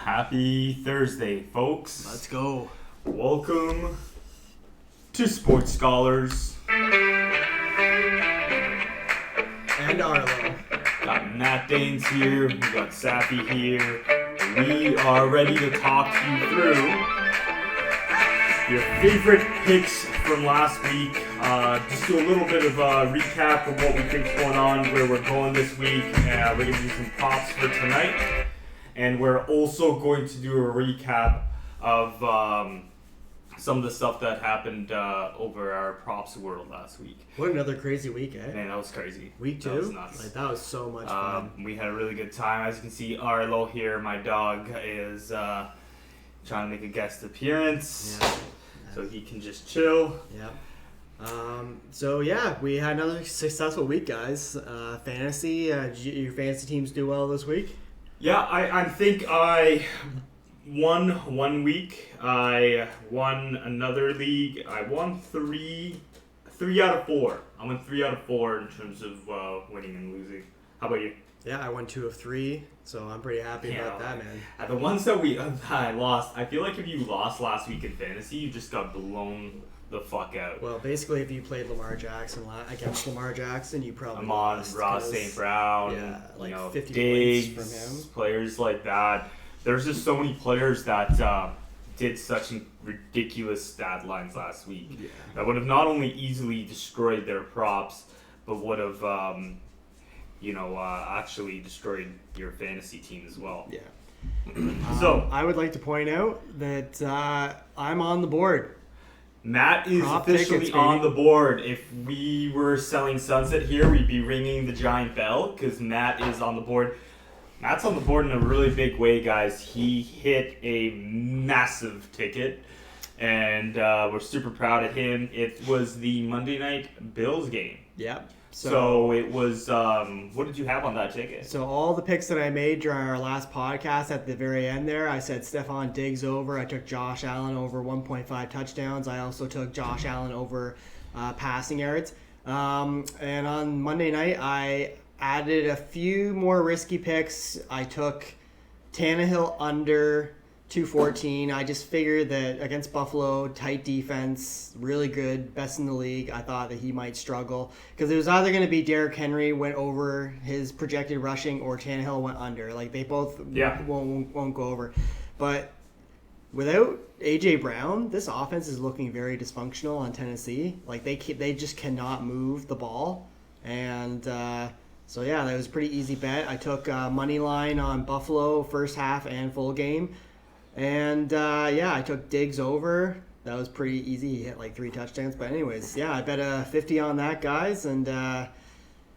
Happy Thursday, folks. Let's go. Welcome to Sports Scholars. And Arlo. Got Matt Danes here, we got Safi here. We are ready to talk you through your favorite picks from last week. Just do a little bit of a recap of what we think's going on, where we're going this week. We're going to do some props for tonight. And we're also going to do a recap of some of the stuff that happened over our props world last week. What another crazy week, eh? Man, that was crazy. Week 2? That was nuts. That was so much fun. We had a really good time. As you can see, Arlo here, my dog, is trying to make a guest appearance. Yeah. So he can just chill. Yeah. We had another successful week, guys. Fantasy, did your fantasy teams do well this week? Yeah, I think I won 1 week. I won another league. I won three out of 4. I won 3 out of 4 in terms of winning and losing. How about you? Yeah, I won 2 of 3, so I'm pretty happy about that, man. The ones that I lost, I feel like if you lost last week in fantasy, you just got blown the fuck out. Well, basically, if you played Lamar Jackson against Lamar Jackson, you probably Amon, lost. Ross St. Brown, yeah, like 50 Diggs, points from him. Players like that. There's just so many players that did such ridiculous stat lines last week that would have not only easily destroyed their props, but would have actually destroyed your fantasy team as well. Yeah. So I would like to point out that I'm on the board. Matt is Prop officially tickets, on baby. the board. If we were selling Sunset here, we'd be ringing the giant bell because Matt is on the board. Matt's on the board in a really big way, guys. He hit a massive ticket, and we're super proud of him. It was the Monday Night Bills game. Yep. So it was, what did you have on that ticket? So all the picks that I made during our last podcast at the very end there, I said Stephon Diggs over. I took Josh Allen over 1.5 touchdowns. I also took Josh Allen over passing yards. And on Monday night, I added a few more risky picks. I took Tannehill under 214. I just figured that against Buffalo, tight defense, really good, best in the league. I thought that he might struggle because it was either going to be Derrick Henry went over his projected rushing or Tannehill went under. Like they both won't go over. But without AJ Brown, this offense is looking very dysfunctional on Tennessee. Like they just cannot move the ball, and that was a pretty easy bet. I took money line on Buffalo first half and full game. And, I took Diggs over. That was pretty easy. He hit like 3 touchdowns. But anyways, I bet 50 on that, guys. And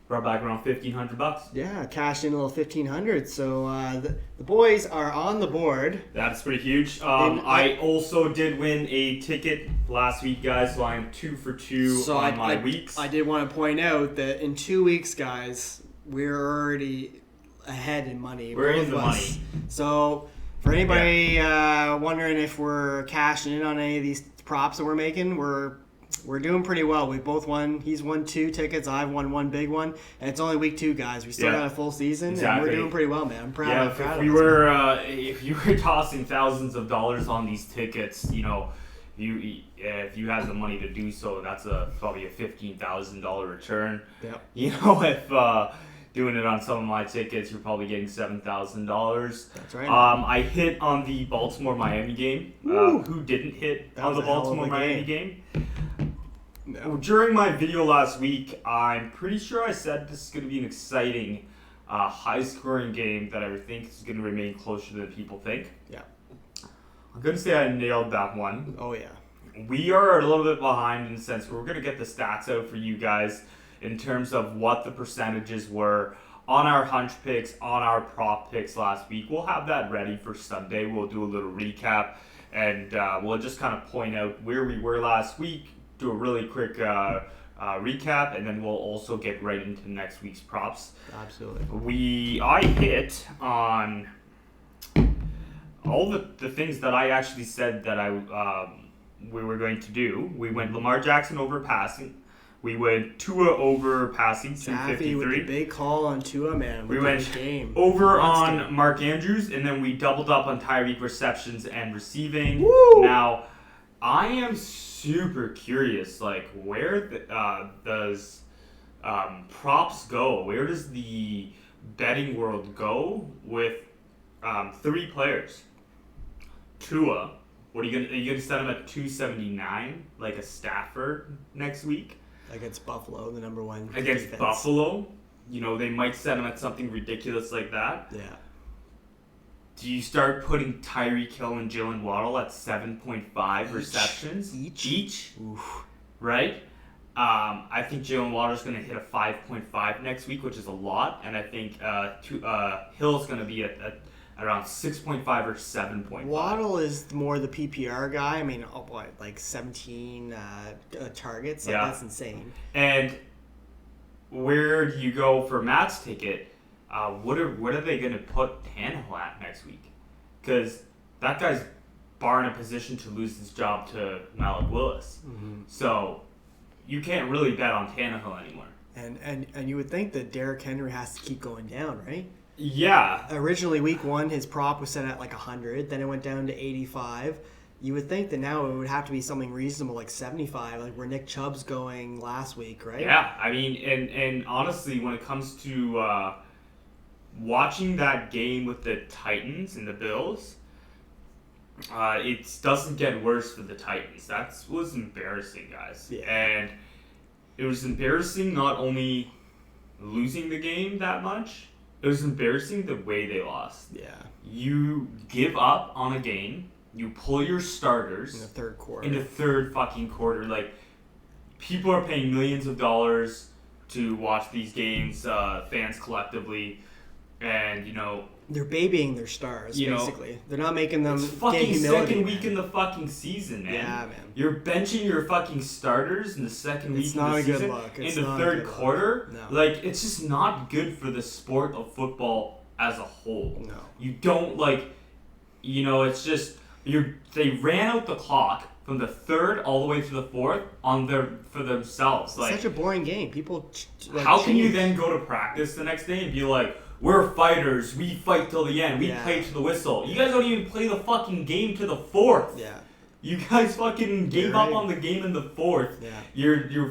Brought back around $1,500. Yeah, cashed in a little 1,500. So the boys are on the board. That's pretty huge. I also did win a ticket last week, guys, so I'm 2 for 2 on my weeks. I did want to point out that in 2 weeks, guys, we're already ahead in money. We're in the money. So for anybody wondering if we're cashing in on any of these props that we're making, we're doing pretty well. We both won. He's won 2 tickets. I've won 1 big one. And it's only week 2, guys. We still got a full season, and we're doing pretty well, man. I'm proud of us. If you were tossing thousands of dollars on these tickets, if you had the money to do so, that's probably a $15,000 return. Yep. If doing it on some of my tickets, you're probably getting $7,000. That's right. I hit on the Baltimore-Miami game. Who didn't hit on the Baltimore-Miami game? No. During my video last week, I'm pretty sure I said this is going to be an exciting, high-scoring game that I think is going to remain closer than people think. Yeah. I'm going to say I nailed that one. Oh, yeah. We are a little bit behind in the sense we're going to get the stats out for you guys in terms of what the percentages were on our hunch picks, on our prop picks last week. We'll have that ready for Sunday. We'll do a little recap, and we'll just kind of point out where we were last week, do a really quick recap, and then we'll also get right into next week's props. Absolutely. I hit on all the things that I actually said that we were going to do. We went Lamar Jackson over passing. We went Tua over passing, Saffy with the 253. big call on Tua, man. We Look at went the game. over Monster. on Mark Andrews, and then we doubled up on Tyreek receptions and receiving. Woo! Now, I am super curious, like, where does props go? Where does the betting world go with 3 players? Tua, are you gonna set him at 279 like a Stafford next week Against Buffalo, the number one against defense. Buffalo? They might set him at something ridiculous like that. Yeah. Do you start putting Tyreek Hill and Jalen Waddle at 7.5 receptions each? Oof. Right? I think Jalen Waddle's going to hit a 5.5 next week, which is a lot, and I think Hill's going to be at around 6.5 or 7.5. Waddle is more the PPR guy. I mean, like 17 targets? Like, Yeah. That's insane. And where do you go for Matt's ticket? What are they going to put Tannehill at next week? Because that guy's bar in a position to lose his job to Malik Willis. Mm-hmm. So you can't really bet on Tannehill anymore. And you would think that Derrick Henry has to keep going down, right? Yeah. Originally, week 1, his prop was set at like 100. Then it went down to 85. You would think that now it would have to be something reasonable like 75, like where Nick Chubb's going last week, right? Yeah. I mean, and honestly, when it comes to watching that game with the Titans and the Bills, it doesn't get worse for the Titans. That was embarrassing, guys. Yeah. And it was embarrassing not only losing the game that much, it was embarrassing the way they lost. Yeah. You give up on a game, you pull your starters In the third quarter. in the third fucking quarter. Like, people are paying millions of dollars to watch these games, fans collectively, and They're babying their stars, basically. They're not making them it's gain fucking humility. second week man. in the fucking season, man. Yeah, man. You're benching your fucking starters in the second week It's of not the a good season look. in It's the not a third good look. quarter. No. Like, it's just not good for the sport of football as a whole. No. You don't it's just they ran out the clock from the third all the way to the fourth for themselves. It's Like, such a boring game. People how can you change. then go to practice the next day and be like, we're fighters, we fight till the end, we Yeah. play to the whistle? You guys don't even play the fucking game to the fourth. Yeah. You guys fucking gave You're up right. on the game in the fourth. Yeah.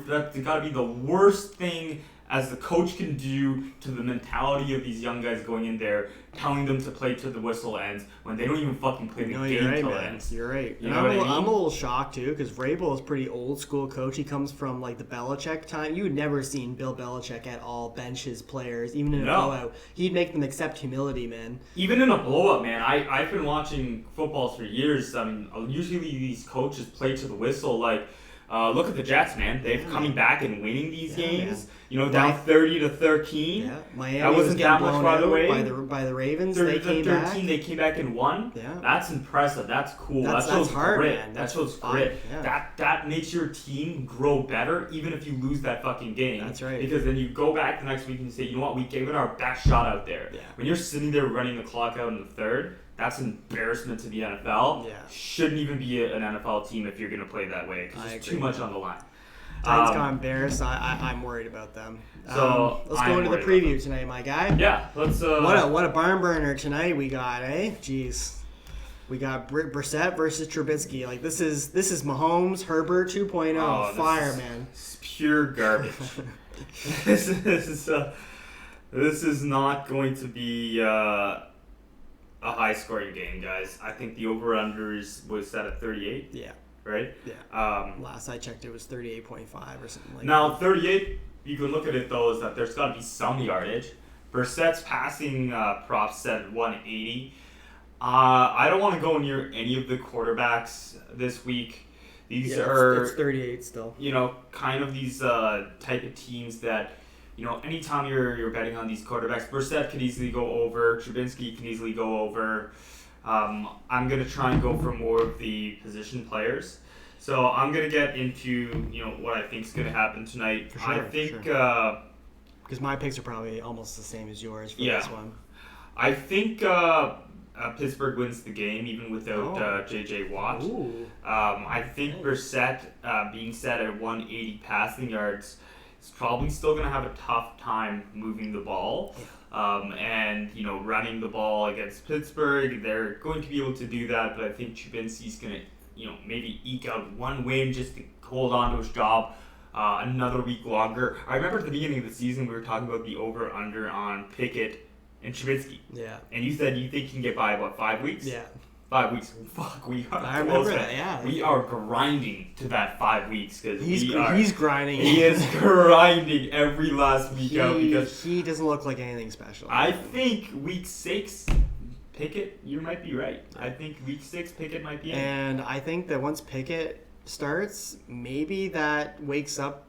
That's gotta be the worst thing as the coach can do to the mentality of these young guys going in there, telling them to play to the whistle ends when they don't even fucking play the No, game you're right, till it man. ends. You're right. You And know what I mean? I'm a little shocked too, because Vrabel is pretty old school coach. He comes from like the Belichick time. You would never seen Bill Belichick at all bench his players, even in a No. blowout. He'd make them accept humility, man. Even in a blowout, man, I've been watching football for years. I mean, usually these coaches play to the whistle. Like, look at the Jets, man. They've coming back and winning these Yeah, games. Down 30-13. Yeah, Miami That wasn't was getting that much, blown by the out way. by the Ravens. They came 30-13, back. they came back and won. Yeah. That's impressive. That's cool. That's that shows hard, grit. man. That That's shows fun. grit. Yeah. That makes your team grow better, even if you lose that fucking game. That's right. Because then you go back the next week and you say, you know what, we gave it our best shot out there. Yeah. When you're sitting there running the clock out in the third, that's an embarrassment to the NFL. Yeah. Shouldn't even be an NFL team if you're going to play that way, because I there's agree. too much on the line. Titans got embarrassed. I'm worried about them. So, let's I'm go into the worried about preview tonight, my guy. Yeah, let's. What a barn burner tonight we got, eh? Jeez. We got Brissett versus Trubisky. Like this is Mahomes, Herbert 2.0. Oh, this Fire, is- man. It's pure garbage. this is not going to be a high-scoring game, guys. I think the over/under was set at 38, Yeah. right? Yeah. Last I checked, it was 38.5 or something like Now, that. 38, you can look at it, though, is that there's got to be some yardage. Brissett's passing props set at 180. I don't want to go near any of the quarterbacks this week. These are, it's 38 still. kind of these type of teams that, anytime you're betting on these quarterbacks, Brissett could easily go over, Trubisky can easily go over. I'm going to try and go for more of the position players. So I'm going to get into, what I think is going to happen tonight. For sure, I think, for Because my picks are probably almost the same as yours for Yeah. this one. I think Pittsburgh wins the game even without J.J. Watt. I think Brissett being set at 180 passing yards is probably still going to have a tough time moving the ball. And, running the ball against Pittsburgh, they're going to be able to do that, but I think Trubinsky's going to, maybe eke out one win just to hold on to his job another week longer. I remember at the beginning of the season we were talking about the over-under on Pickett and Trubinsky. Yeah. And you said you think he can get by, 5 weeks? Yeah. 5 weeks. Fuck, we are. I remember that, yeah. We are grinding to that 5 weeks because he's grinding. He is grinding every last week out because he doesn't look like anything special. I think week 6, Pickett, you might be right. I think week 6, Pickett might be in. And I think that once Pickett starts, maybe that wakes up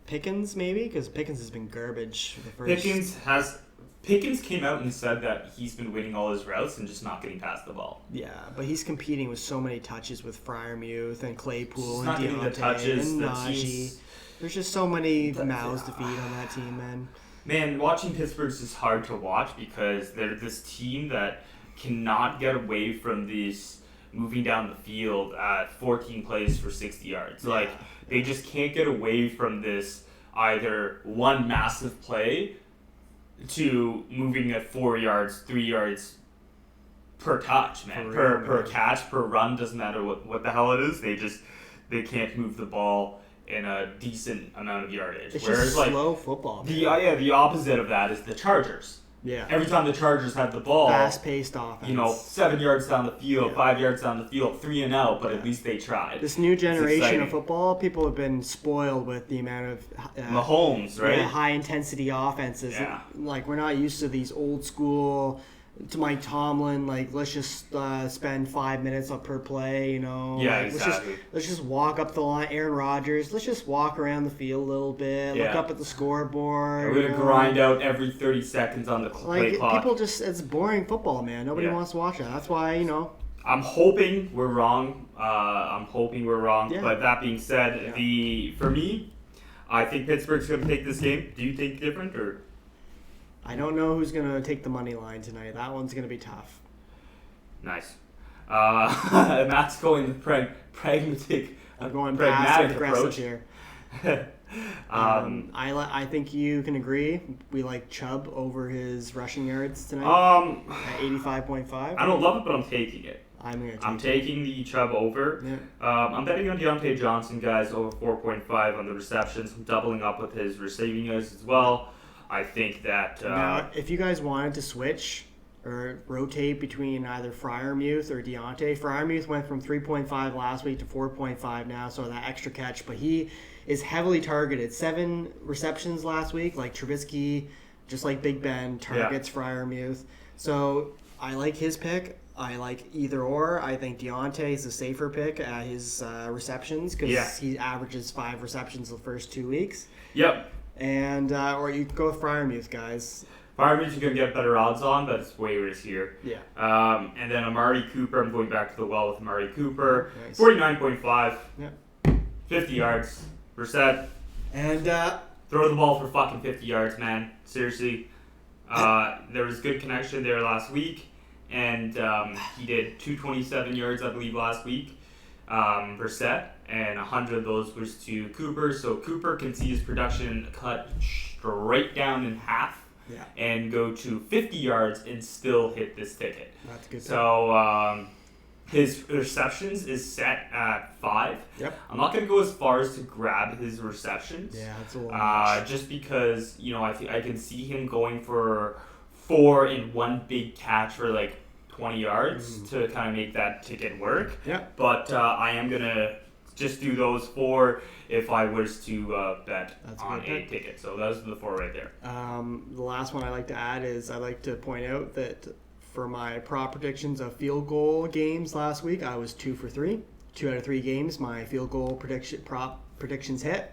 Pickens, maybe, because Pickens has been garbage for the first. Pickens came out and said that he's been winning all his routes and just not getting past the ball. Yeah, but he's competing with so many touches with Freiermuth and Claypool and not getting the touches, and the Najee. There's just so many mouths to feed on that team, man. Man, watching Pittsburgh's just hard to watch because they're this team that cannot get away from this moving down the field at 14 plays for 60 yards. Yeah. They just can't get away from this either one massive play to moving at 4 yards, 3 yards per touch, man. Per catch, per run, doesn't matter what the hell it is. They can't move the ball in a decent amount of yardage. It's just slow football. The opposite of that is the Chargers. Yeah. Every time the Chargers have the ball, fast-paced offense. 7 yards down the field, 5 yards down the field, 3 and out, but at least they tried. This new generation of football, people have been spoiled with the amount of Mahomes, right? High-intensity offenses. Yeah. We're not used to these old school. To Mike Tomlin, let's just spend 5 minutes per play, Yeah, exactly. Let's just walk up the line. Aaron Rodgers, let's just walk around the field a little bit, look up at the scoreboard. We're going to grind out every 30 seconds on the play clock. People it's boring football, man. Nobody wants to watch that. That's why, I'm hoping we're wrong. Yeah. But that being said, for me, I think Pittsburgh's going to take this game. Do you think different or? I don't know who's going to take the money line tonight. That one's going to be tough. Nice. Matt's going the pragmatic. I'm going pragmatic passive approach here. I think you can agree. We like Chubb over his rushing yards tonight at 85.5. I don't love it, but I'm taking it. I'm taking the Chubb over. Yeah. I'm betting on Deontay Johnson, guys, over 4.5 on the receptions. I'm doubling up with his receiving yards as well. I think that... now, if you guys wanted to switch or rotate between either Freiermuth or Deontay, Freiermuth went from 3.5 last week to 4.5 now, so that extra catch. But he is heavily targeted. 7 receptions last week, like Trubisky, just like Big Ben, targets Freiermuth. So I like his pick. I like either or. I think Deontay is a safer pick at his receptions because he averages 5 receptions the first 2 weeks. Yep. And or you can go with Freiermuth, guys. Freiermuth you're going to get better odds on, but it's waivers here. Yeah. And then Amari Cooper, I'm going back to the well with Amari Cooper. Nice. 49.5. Yeah. 50 yards. Brissett. And throw the ball for fucking 50 yards, man. Seriously. There was good connection there last week. And he did 227 yards, I believe, last week. Brissett. And 100 of those was to Cooper. So Cooper can see his production cut straight down in half and go to 50 yards and still hit this ticket. That's good. So his receptions is set at 5. Yep. I'm not going to go as far as to grab his receptions. Yeah, that's a little much. Just because, I can see him going for 4 in one big catch for 20 yards to kind of make that ticket work. Yeah. But I am going to just do those 4 if I was to bet on a ticket. So those are the 4 right there. The last one I like to add is I like to point out that for my prop predictions of field goal games last week, I was 2 for 3. 2 out of 3 games, my field goal prop predictions hit.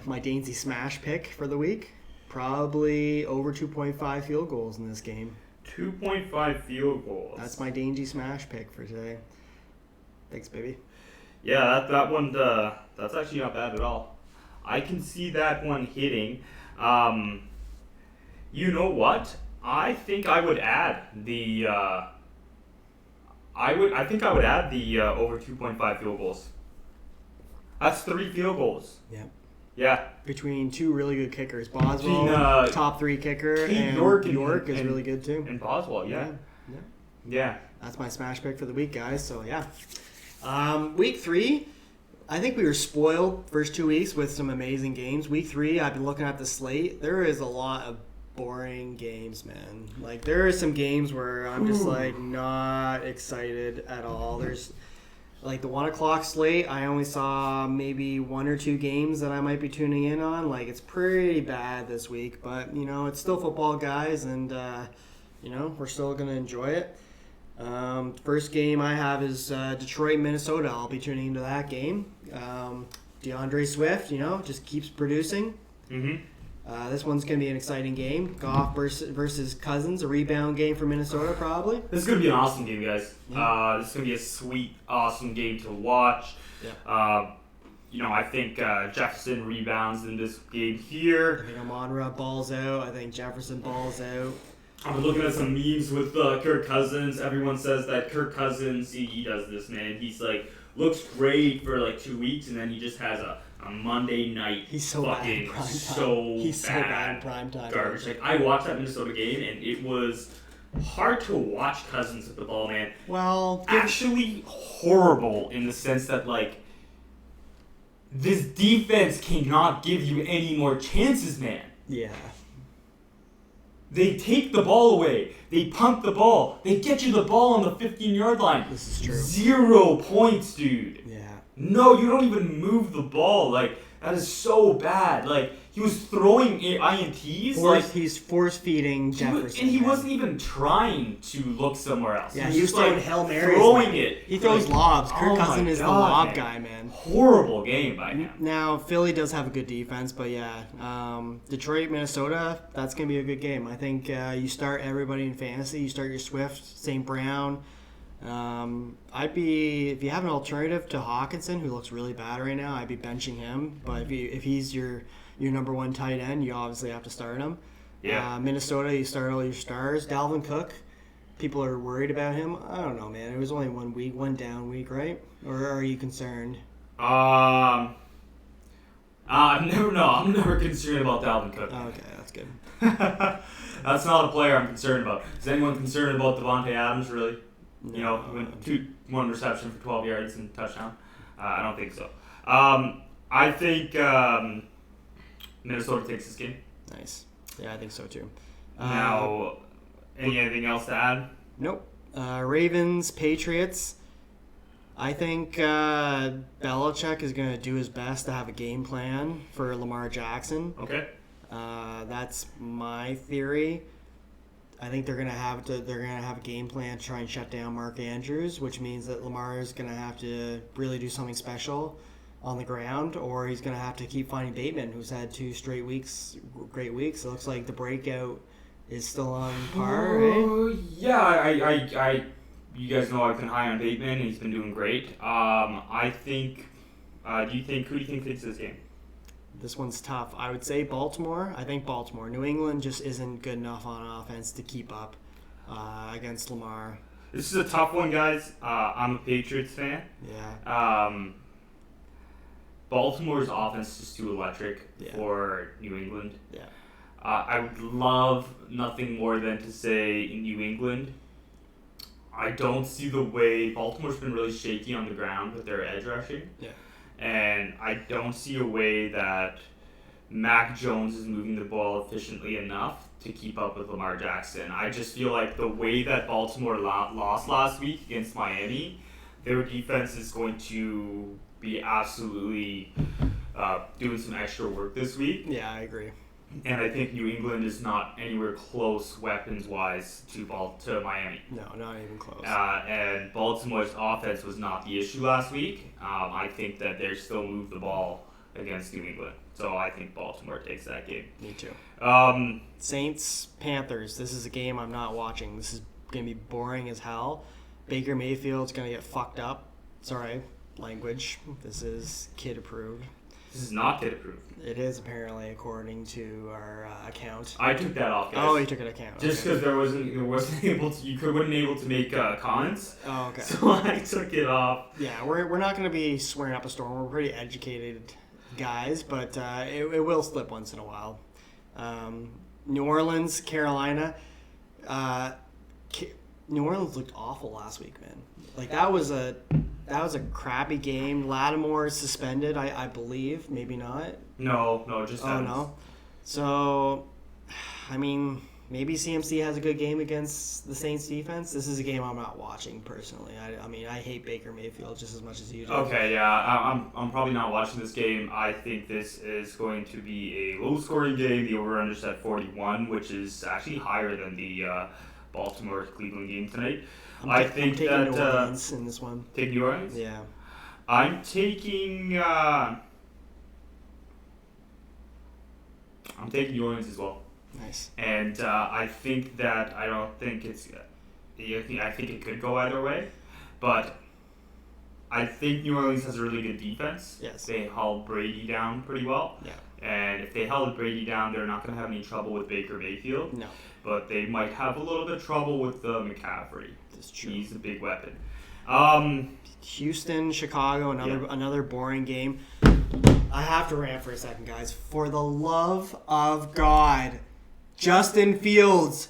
My Dainsey smash pick for the week, probably over 2.5 field goals in this game. 2.5 field goals. That's my Dainsey smash pick for today. Thanks, baby. Yeah, that one, that's actually not bad at all. I can see that one hitting. You know what? I think I would add the. I think I would add the over 2.5 field goals. That's 3 field goals. Yeah. Yeah. Between two really good kickers, Boswell, Between, top 3 kicker, and York is really good too. And Boswell, yeah. Yeah. That's my smash pick for the week, guys. So yeah. Week 3, I think we were spoiled first 2 weeks with some amazing games. Week 3, I've been looking at the slate. There is a lot of boring games, man. Like, there are some games where I'm just like not excited at all. There's like the 1 o'clock slate. I only saw maybe 1 or 2 games that I might be tuning in on. Like, it's pretty bad this week, but it's still football, guys, and we're still gonna enjoy it. First game I have is Detroit, Minnesota. I'll be tuning into that game. DeAndre Swift, just keeps producing. Mm-hmm. This one's going to be an exciting game. Goff versus Cousins, a rebound game for Minnesota probably. This is going to be an awesome game, guys. Yeah. This is going to be a sweet, awesome game to watch. Yeah. I think Jefferson rebounds in this game here. I think Amon-Ra balls out. I think Jefferson balls out. I've been looking at some memes with Kirk Cousins. Everyone says that Kirk Cousins, he does this, man. He's like, looks great for like 2 weeks, and then he just has a Monday night He's so fucking bad in prime time. so bad in prime time. garbage. Like, I watched that Minnesota game, and it was hard to watch Cousins with the ball, man. Well, Actually horrible in the sense that, like, this defense cannot give you any more chances, man. yeah. They take the ball away. They punt the ball. They get you the ball on the 15-yard line. This is true. 0 points, dude. Yeah. No, you don't even move the ball. Like, that is so bad. Like, he was throwing INTs. He's force-feeding Jefferson. And he wasn't even trying to look somewhere else. Yeah, he was just, throwing Hail Marys. Throwing it. He throws lobs. Kirk Cousins is the lob guy, man. Horrible game by him. Now, Philly does have a good defense, but yeah. Detroit, Minnesota, that's going to be a good game. I think you start everybody in fantasy. You start your Swift, St. Brown. If you have an alternative to Hawkinson, who looks really bad right now, I'd be benching him. But if he's your number 1 tight end, you obviously have to start him. Yeah. Minnesota, you start all your stars. Dalvin Cook, people are worried about him. I don't know, man. It was only 1 week, 1 down week, right? Or are you concerned? I'm never concerned about Dalvin Cook. Oh, okay, that's good. That's not a player I'm concerned about. Is anyone concerned about Devontae Adams, really? No. He went 1 reception for 12 yards and touchdown. I don't think so. I think Minnesota takes this game. Nice. Yeah, I think so too. Now, anything else to add? Nope. Ravens, Patriots. I think Belichick is going to do his best to have a game plan for Lamar Jackson. Okay. That's my theory. I think they're gonna have a game plan to try and shut down Mark Andrews, which means that Lamar is gonna have to really do something special on the ground, or he's gonna have to keep finding Bateman, who's had 2 straight great weeks. It looks like the breakout is still on par, right? Yeah, I you guys know I've been high on Bateman, and he's been doing great. I think. Who do you think takes this game? This one's tough. I would say Baltimore. I think Baltimore. New England just isn't good enough on offense to keep up against Lamar. This is a tough one, guys. I'm a Patriots fan. Yeah. Baltimore's offense is too electric for New England. Yeah. I would love nothing more than to say in New England, I don't see the way Baltimore's been really shaky on the ground with their edge rushing. Yeah. And I don't see a way that Mac Jones is moving the ball efficiently enough to keep up with Lamar Jackson. I just feel like the way that Baltimore lost last week against Miami, their defense is going to be absolutely doing some extra work this week. Yeah, I agree. And I think New England is not anywhere close weapons-wise to Miami. No, not even close. And Baltimore's offense was not the issue last week. I think that they still move the ball against New England. So I think Baltimore takes that game. Me too. Saints, Panthers. This is a game I'm not watching. This is going to be boring as hell. Baker Mayfield's going to get fucked up. Sorry, language. This is kid approved. This is not kid approved. It is apparently, according to our account. I took that off, guys. Oh, you took an account. Just because there wasn't able to, wasn't able to make comments. Oh, okay. So I took it off. Yeah, we're not going to be swearing up a storm. We're pretty educated guys, but it will slip once in a while. New Orleans, Carolina. New Orleans looked awful last week, man. Like that was a crappy game. Lattimore suspended, I believe. Maybe not. No, just Evans. No. So, I mean, maybe CMC has a good game against the Saints defense. This is a game I'm not watching personally. I mean, I hate Baker Mayfield just as much as you do. Okay, yeah, I'm probably not watching this game. I think this is going to be a low-scoring game. The over/under is at 41, which is actually higher than the Baltimore-Cleveland game tonight. I'm taking New Orleans in this one. Take New Orleans? Yeah. I'm taking New Orleans as well. Nice. And I think that I think it could go either way, but I think New Orleans has a really good defense. Yes. They held Brady down pretty well. Yeah. And if they held Brady down, they're not going to have any trouble with Baker Mayfield. No. But they might have a little bit of trouble with McCaffrey. That's true. He's a big weapon. Houston, Chicago, another boring game. I have to rant for a second, guys. For the love of God, Justin Fields,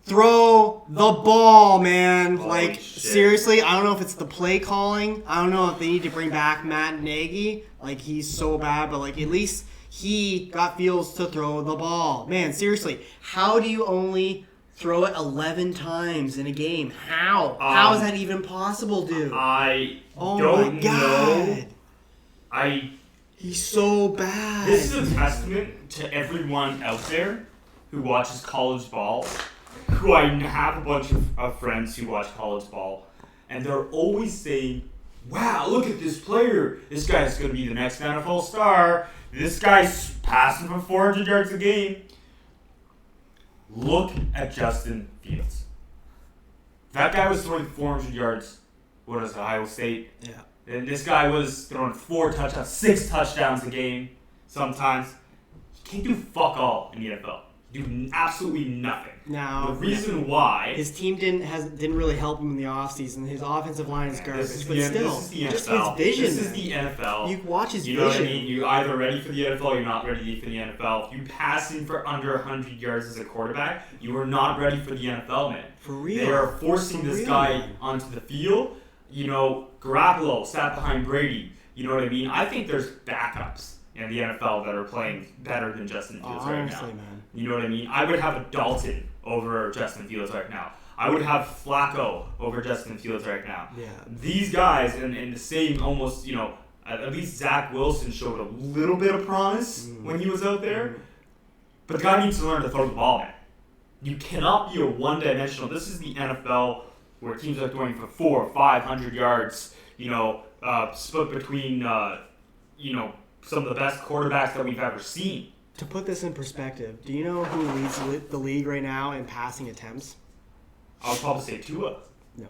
throw the ball, man. Holy shit. Seriously, I don't know if it's the play calling. I don't know if they need to bring back Matt Nagy. He's so bad, but at least he got Fields to throw the ball. Man, seriously, how do you only throw it 11 times in a game? How? How is that even possible, dude? I Oh don't my God. know. He's so bad. This is a testament to everyone out there who watches college ball, who I have a bunch of friends who watch college ball, and they're always saying, wow, look at this player. This guy's going to be the next NFL star. This guy's passing for 400 yards a game. Look at Justin Fields. That guy was throwing 400 yards. What is it, Iowa State? Yeah. And this guy was throwing 4 touchdowns, 6 touchdowns a game sometimes. He can't do fuck all in the NFL. Do absolutely nothing. Now, the reason why his team didn't really help him in the offseason. His offensive line is garbage, this is but the just NFL. his vision. This is the NFL. You watch his vision. You know vision. what I mean? You're either ready for the NFL or you're not ready for the NFL. If you passing for under 100 yards as a quarterback, you are not ready for the NFL, man. For real. They are forcing this guy onto the field. Garoppolo sat behind Brady. You know what I mean? I think there's backups in the NFL that are playing better than Justin Fields right now. Man. You know what I mean? I would have a Dalton over Justin Fields right now. I would have Flacco over Justin Fields right now. Yeah. These guys, and the same almost, at least Zach Wilson showed a little bit of promise when he was out there. But the guy needs to learn to throw the ball, man. You cannot be a one-dimensional. This is the NFL where teams are throwing for 400 or 500 yards, split between, some of the best quarterbacks that we've ever seen. To put this in perspective, do you know who leads the league right now in passing attempts? I would probably say Tua. No.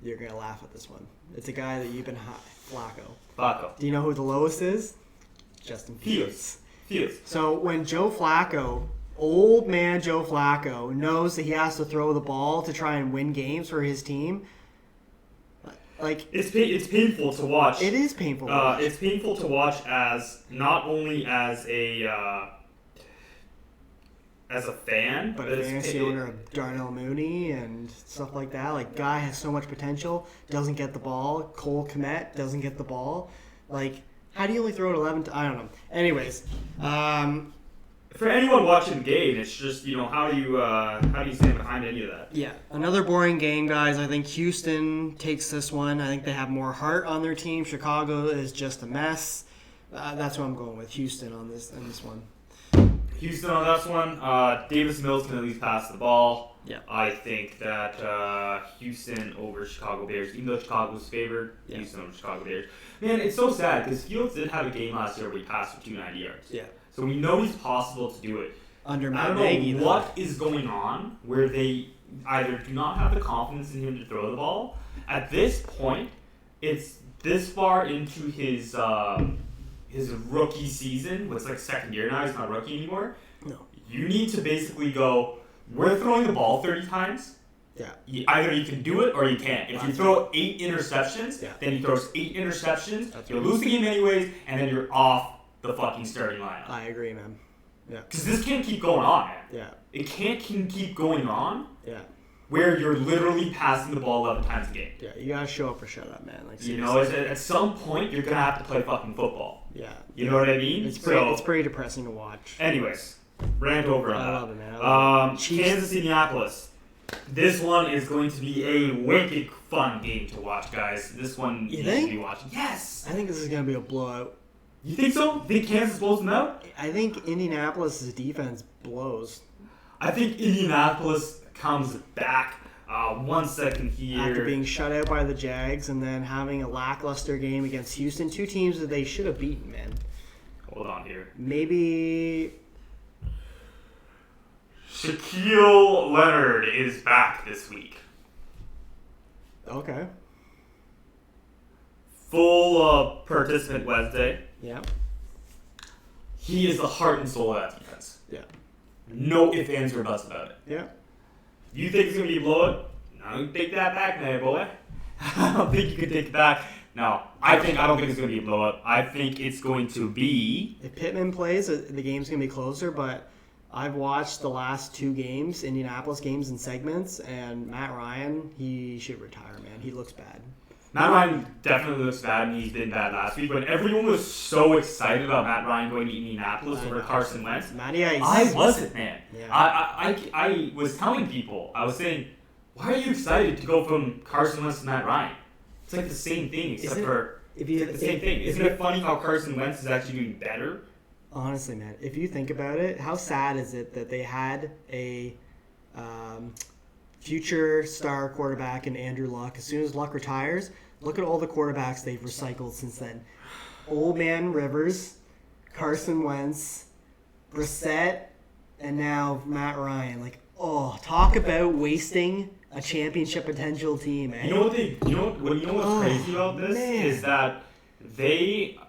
You're going to laugh at this one. It's a guy that you've been high. Flacco. Do you know who the lowest is? Justin Fields. So when old man Joe Flacco knows that he has to throw the ball to try and win games for his team, it's painful to watch. It is painful. It's painful to watch as not only as a fan, but a fantasy owner of Darnell Mooney and stuff like that. Guy has so much potential, doesn't get the ball. Cole Kmet doesn't get the ball. How do you only throw it 11? I don't know. Anyways, for anyone watching the game, it's just how do you stand behind any of that? Yeah, another boring game, guys. I think Houston takes this one. I think they have more heart on their team. Chicago is just a mess. That's what I'm going with. Houston on this one. Houston on this one. Davis Mills can at least pass the ball. Yeah. I think that Houston over Chicago Bears, even though Chicago's favored, Houston over Chicago Bears. Man, it's so sad because Fields did have a game last year where he passed for 290 yards. Yeah. So we know he's possible to do it. Under I Matt don't Nagy, know what is going on where they either do not have the confidence in him to throw the ball. At this point, it's this far into his his rookie season, what's like second year now, he's not a rookie anymore. No. You need to basically go, we're throwing the ball 30 times. Yeah. Either you can do it or you can't. If you throw 8 interceptions, then he throws 8 interceptions. You'll lose the game anyways, and then you're off the fucking starting lineup. I agree, man. Yeah. Because this can't keep going on, man. Yeah. It can't keep going on. Yeah. Where you're literally passing the ball 11 times a game. Yeah, you gotta show up or shut up, man. Like, you know, at some point, you're going to have to play fucking football. Yeah. You know what I mean? It's pretty depressing to watch. Anyways, rant over on that. I love it, man. I love it. Kansas, Indianapolis. This one is going to be a wicked fun game to watch, guys. This one you should be watching. Yes! I think this is gonna be a blowout. You think so? You think Kansas blows them out? I think Indianapolis' defense blows. I think Indianapolis comes back 1 second here. After being shut out by the Jags and then having a lackluster game against Houston. 2 teams that they should have beaten, man. Hold on here. Maybe... Shaquille Leonard is back this week. Okay. Full participant Wednesday. Yeah. He is the heart and soul of that defense. Yeah. No ifs, ands, or buts about it. Yeah. You think it's going to be a blowout? No, you take that back now, boy. I don't think you can take it back. No, I don't think it's going to be a blowout. I think it's going to be... If Pittman plays, the game's going to be closer, but I've watched the last 2 games, Indianapolis games in segments, and Matt Ryan, he should retire, man. He looks bad. Matt Ryan definitely looks bad, and he's been bad last week, but everyone was so excited about Matt Ryan going to Indianapolis over Carson Wentz. I wasn't, man. Yeah. I was telling people, I was saying, why are you excited to go from Carson Wentz to Matt Ryan? It's like the same thing, except for it's like the same thing. Isn't it funny how Carson Wentz is actually doing better? Honestly, man, if you think about it, how sad is it that they had a future star quarterback in Andrew Luck? As soon as Luck retires, look at all the quarterbacks they've recycled since then. Old Man Rivers, Carson Wentz, Brissett, and now Matt Ryan. Like, oh, talk about wasting a championship potential team, man. You know what's crazy about this is that they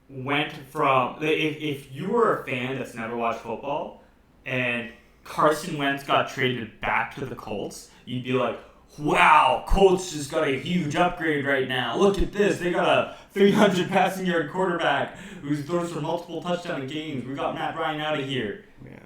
went from if you were a fan that's never watched football and Carson Wentz got traded back to the Colts, you'd be like, wow, Colts just got a huge upgrade right now. Look at this. They got a 300 passing yard quarterback who throws for multiple touchdown games. We got Matt Ryan out of here. Yeah.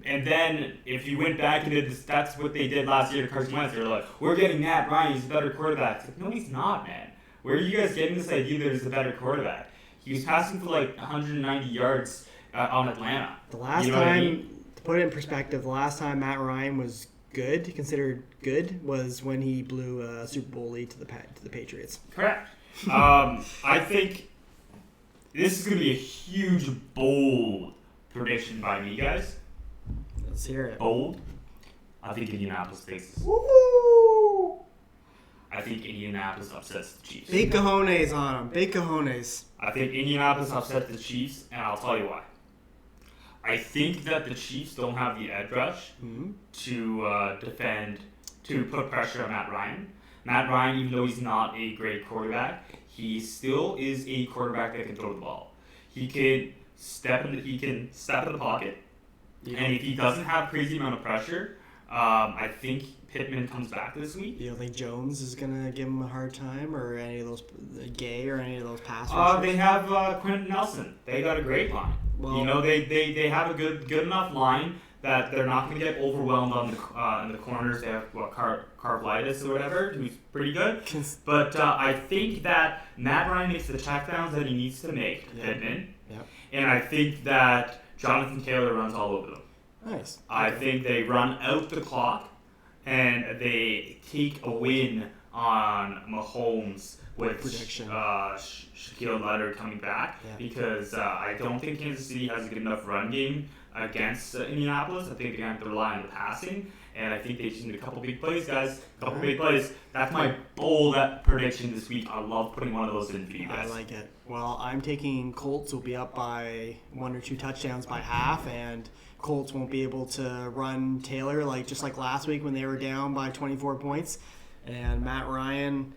And then if you went back and did this, that's what they did last year to Carson Wentz. They were like, we're getting Matt Ryan. He's a better quarterback. It's like, no, he's not, man. Where are you guys getting this idea that he's a better quarterback? He was passing for like 190 yards on Atlanta. The last time, to put it in perspective, the last time Matt Ryan was considered good, was when he blew a Super Bowl lead to the Patriots. Correct. I think this is going to be a huge, bold prediction by me, guys. Let's hear it. Bold. I think Indianapolis takes this. Woo! I think Indianapolis upsets the Chiefs. Big cojones on them. Big cojones. I think Indianapolis upsets the Chiefs, and I'll tell you why. I think that the Chiefs don't have the edge rush to defend, to put pressure on Matt Ryan. Matt Ryan, even though he's not a great quarterback, he still is a quarterback that can throw the ball. He can step in the pocket, and if he doesn't have crazy amount of pressure, I think Pittman comes back this week. You don't think Jones is gonna give him a hard time, or any of those Gay or any of those pass rushers? They have Quentin Nelson. They got a great line. Well, they have a good enough line that they're not going to get overwhelmed on in the corners. They have Karvlitis or whatever, who's pretty good. But I think that Matt Ryan makes the checkdowns that he needs to make, Pittman. Yeah. And I think that Jonathan Taylor runs all over them. Nice. I think they run out the clock and they take a win on Mahomes with Shaquille Leonard coming back because I don't think Kansas City has a good enough run game against Indianapolis. I think they're going to have to rely on the passing, and I think they just need a couple big plays, guys. A couple big plays. That's my bold prediction this week. I love putting one of those in for you guys. I like it. Well, I'm taking Colts will be up by 1 or 2 touchdowns by half, and Colts won't be able to run Taylor just like last week when they were down by 24 points. And Matt Ryan,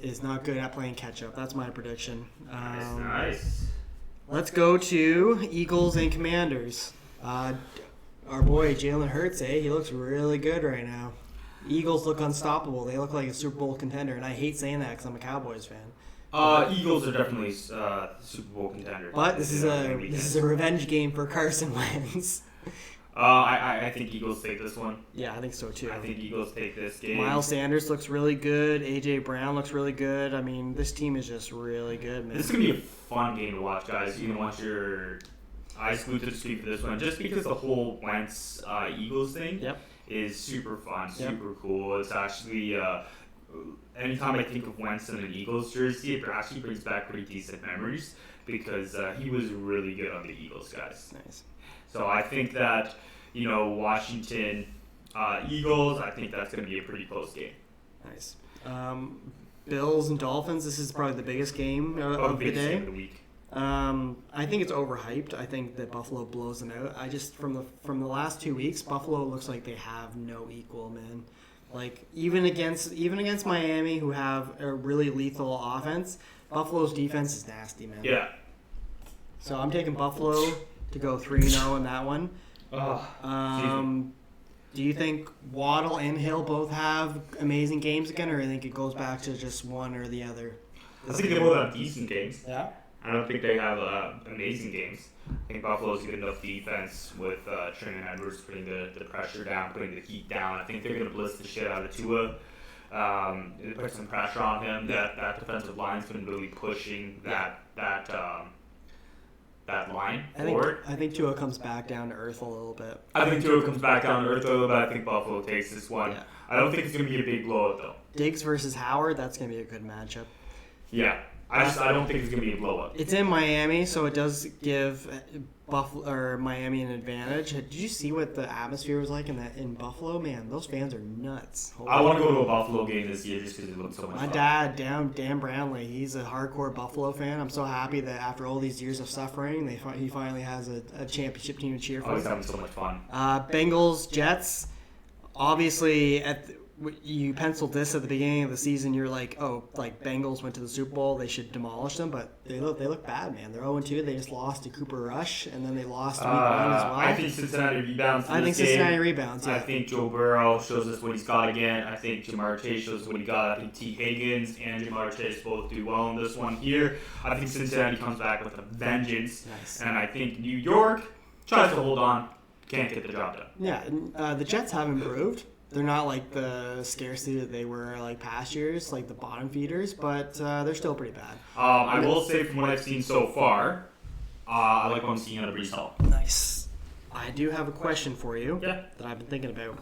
is not good at playing catch-up. That's my prediction. Nice. Let's go to Eagles and Commanders. Our boy Jalen Hurts, he looks really good right now. Eagles look unstoppable. They look like a Super Bowl contender, and I hate saying that because I'm a Cowboys fan. Eagles are definitely Super Bowl contender. But this is a revenge game for Carson Wentz. I think Eagles take this one. Yeah, I think so too. I think Eagles take this game. Miles Sanders looks really good. A.J. Brown looks really good. I mean, this team is just really good, man. This is going to be a fun game to watch, guys. You can watch your eyes glued to the screen for this one, just because the whole Wentz Eagles thing is super fun, super cool. It's actually, anytime I think of Wentz in an Eagles jersey, it actually brings back pretty decent memories because he was really good on the Eagles, guys. Nice. So I think that, Washington Eagles, I think that's going to be a pretty close game. Nice. Bills and Dolphins, this is probably the biggest game of the day. Game of the week. I think it's overhyped. I think that Buffalo blows them out. I just from the last 2 weeks, Buffalo looks like they have no equal, man. Like even against Miami, who have a really lethal offense, Buffalo's defense is nasty, man. Yeah. So I'm taking Buffalo to go 3-0 in that one. Do you think Waddle and Hill both have amazing games again, or do you think it goes back to just one or the other? I think they both have decent games. Yeah. I don't think they have amazing games. I think Buffalo's good enough defense with Trent Edwards putting the pressure down, putting the heat down. I think they're going to blitz the shit out of Tua. Put some pressure on him. That defensive line's been really pushing that line forward. I think Tua comes back down to earth a little bit. I think Tua comes back down to earth a little bit. I think Buffalo takes this one. Yeah. I don't think it's going to be a big blowout, though. Diggs versus Howard, that's going to be a good matchup. Yeah. I don't think it's going to be a blowout. It's in Miami, so it does give Buffalo or Miami an advantage. Did you see what the atmosphere was like in Buffalo? Man, those fans are nuts. I want to go to a Buffalo game this year just because it looks so much fun. My dad, Dan Brownlee, he's a hardcore Buffalo fan. I'm so happy that after all these years of suffering, he finally has a championship team to cheer for. Oh, he's having so much fun. Bengals, Jets. Obviously, you penciled this at the beginning of the season. You're like, Bengals went to the Super Bowl. They should demolish them, but they look bad, man. They're 0-2. They just lost to Cooper Rush, and then they lost week 1 as well. I think Cincinnati rebounds. Yeah. I think Joe Burrow shows us what he's got again. I think Jamar Chase shows us what he got. I think T. Higgins and Jamar Chase both do well in this one here. I think Cincinnati comes back with a vengeance, and I think New York tries to hold on, can't get the job done. Yeah, the Jets have improved. They're not like the scarcity that they were like past years, like the bottom feeders, but they're still pretty bad. I will say from what I've seen so far, I like what I'm seeing out of Breece Hall. Nice. I do have a question for you that I've been thinking about.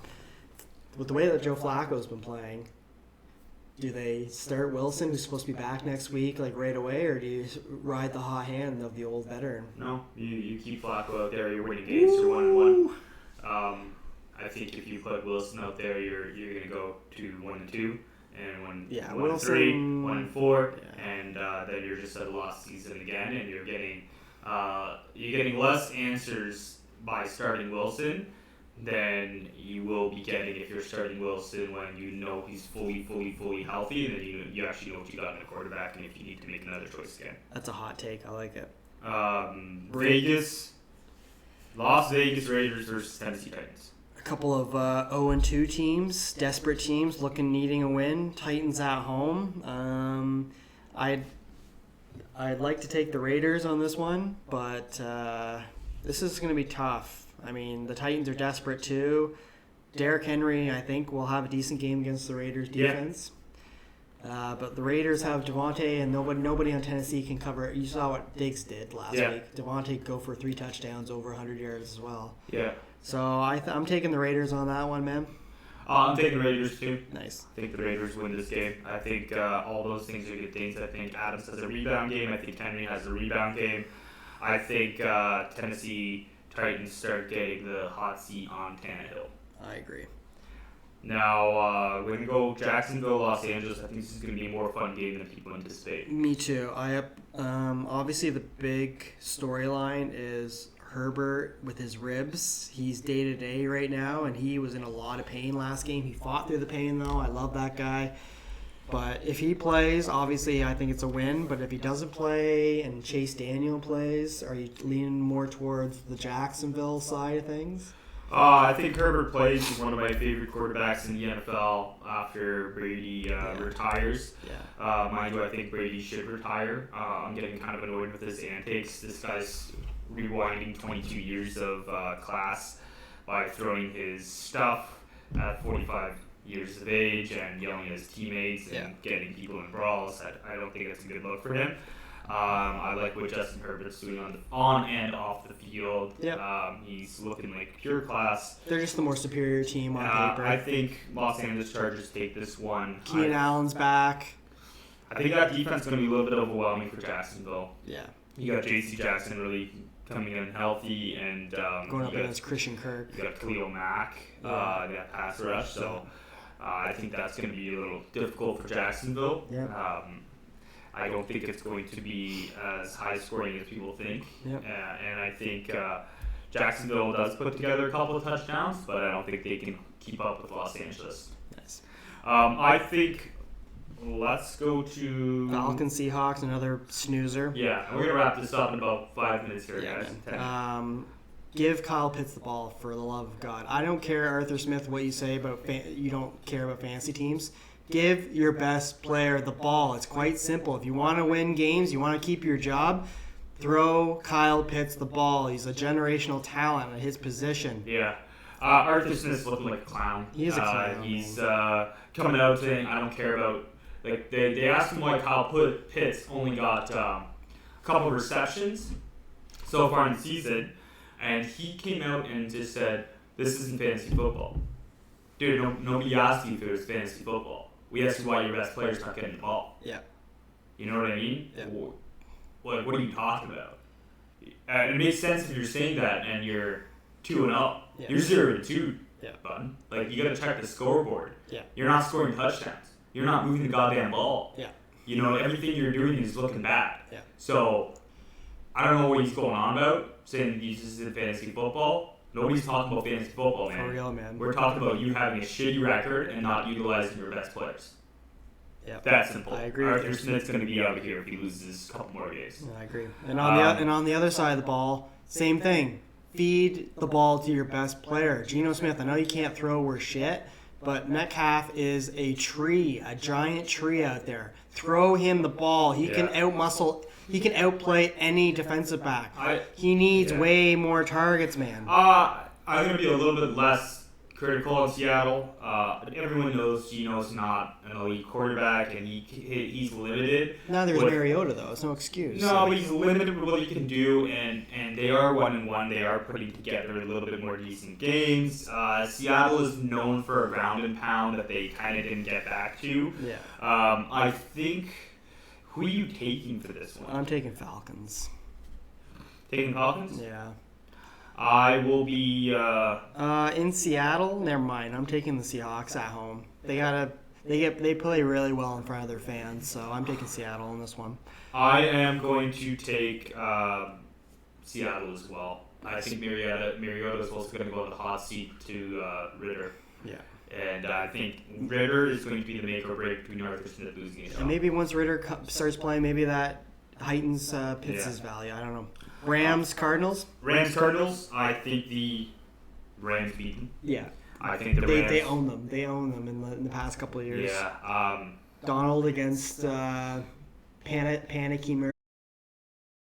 With the way that Joe Flacco's been playing, do they start Wilson, who's supposed to be back next week, like right away, or do you ride the hot hand of the old veteran? No, you keep Flacco out there. You're winning games. You're 1-1. I think if you put Wilson out there, you're going to go to 1-2, and 1-3, 1-4, and then you're just at a lost season again, and you're getting less answers by starting Wilson than you will be getting if you're starting Wilson when you know he's fully healthy, and then you actually know what you got in a quarterback, and if you need to make another choice again. That's a hot take. I like it. Las Vegas Raiders versus Tennessee Titans. Couple of 0-2 teams, desperate teams needing a win. Titans at home. I'd like to take the Raiders on this one, but this is going to be tough. I mean, the Titans are desperate too. Derrick Henry, I think, will have a decent game against the Raiders defense. But the Raiders have Devontae, and nobody on Tennessee can cover it. You saw what Diggs did last week. Devontae go for 3 touchdowns, over 100 yards as well. Yeah. So I'm taking the Raiders on that one, man. I'm taking the Raiders too. Nice. I think the Raiders win this game. I think all those things are good things. I think Adams has a rebound game. I think Henry has a rebound game. I think Tennessee Titans start getting the hot seat on Tannehill. I agree. Now, we're going to go Jacksonville, Los Angeles. I think this is going to be a more fun game than people anticipate. Me too. Obviously, the big storyline is Herbert with his ribs. He's day-to-day right now, and he was in a lot of pain last game. He fought through the pain, though. I love that guy. But if he plays, obviously I think it's a win. But if he doesn't play and Chase Daniel plays, are you leaning more towards the Jacksonville side of things? I think Herbert plays. He's one of my favorite quarterbacks in the NFL after Brady retires. Yeah. Mind you, I think Brady should retire. I'm getting kind of annoyed with his antics. This guy's rewinding 22 years of class by throwing his stuff at 45 years of age and yelling at his teammates and getting people in brawls. I don't think that's a good look for him. I like what Justin Herbert's doing on and off the field. Yep. He's looking like pure class. They're just the more superior team on paper. I think Los Angeles Chargers take this one. Keenan Allen's back. I think that defense is going to be a little bit overwhelming for Jacksonville. Yeah. You got J.C. Jackson really coming in healthy, and going up against Christian Kirk. You got Khalil Mack, that pass rush. So I think that's going to be a little difficult for Jacksonville. Yeah. I don't think it's going to be as high scoring as people think. Yep. And I think Jacksonville does put together a couple of touchdowns, but I don't think they can keep up with Los Angeles. Nice. I think let's go to Falcons, Seahawks, another snoozer. Yeah, and we're going to wrap this up in about 5 minutes here, guys. Give Kyle Pitts the ball, for the love of God. I don't care, Arthur Smith, what you say about you don't care about fantasy teams. Give your best player the ball. It's quite simple. If you want to win games, you want to keep your job, throw Kyle Pitts the ball. He's a generational talent at his position. Yeah. Arthur Smith's looking like a clown. He is a clown. He's coming out saying, I don't care about... Like they asked him why Kyle Pitts only got a couple of receptions so far in the season, and he came out and just said, this isn't fantasy football. Dude, nobody asked you if it was fantasy football. We asked you why your best player's not getting the ball. Yeah. You know what I mean? Yeah. What are you talking about? It makes sense if you're saying that and you're 2-0. Yeah. You're 0-2, yeah. bud. Like, you got to check the scoreboard. Yeah. You're not scoring touchdowns. You're not moving the goddamn ball. Yeah. You know, everything you're doing is looking bad. Yeah. So, I don't know what he's going on about, saying this is fantasy football. Nobody's talking about fantasy football, man. For real, man. We're talking about you having a shitty record and not utilizing your best players. Yeah. That's simple. I agree. Arthur Smith's going to be out of here if he loses a couple more games. Yeah, I agree. And on the other side of the ball, same thing. Feed the ball to your best player. Geno Smith, I know you can't throw worth shit, but Metcalf is a giant tree out there. Throw him the ball. He can he can outplay any defensive back. He needs way more targets, man. I'm going to be a little bit less critical of Seattle. Everyone knows Geno's not an elite quarterback, and he's limited. Neither is Mariota, though. It's no excuse. No, but he's limited with what he can do, and they are 1-1. They are putting together a little bit more decent games. Seattle is known for a ground and pound that they kind of didn't get back to. Yeah. I think... Who are you taking for this one? I'm taking Falcons. Taking Falcons? Yeah. I will be... in Seattle, never mind. I'm taking the Seahawks at home. They play really well in front of their fans, so I'm taking Seattle in this one. I am going to take Seattle as well. I think Mariota is also going to go on the hot seat to Ritter. Yeah. And I think Ritter is going to be the make or break between Arthur Smith losing a shot. And maybe once Ritter starts playing, maybe that heightens Pitts' value. I don't know. Rams, Cardinals? Rams, I think the Rams beat them. Yeah. I think the Rams... They own them. They own them in the past couple of years. Yeah. Donald against panicky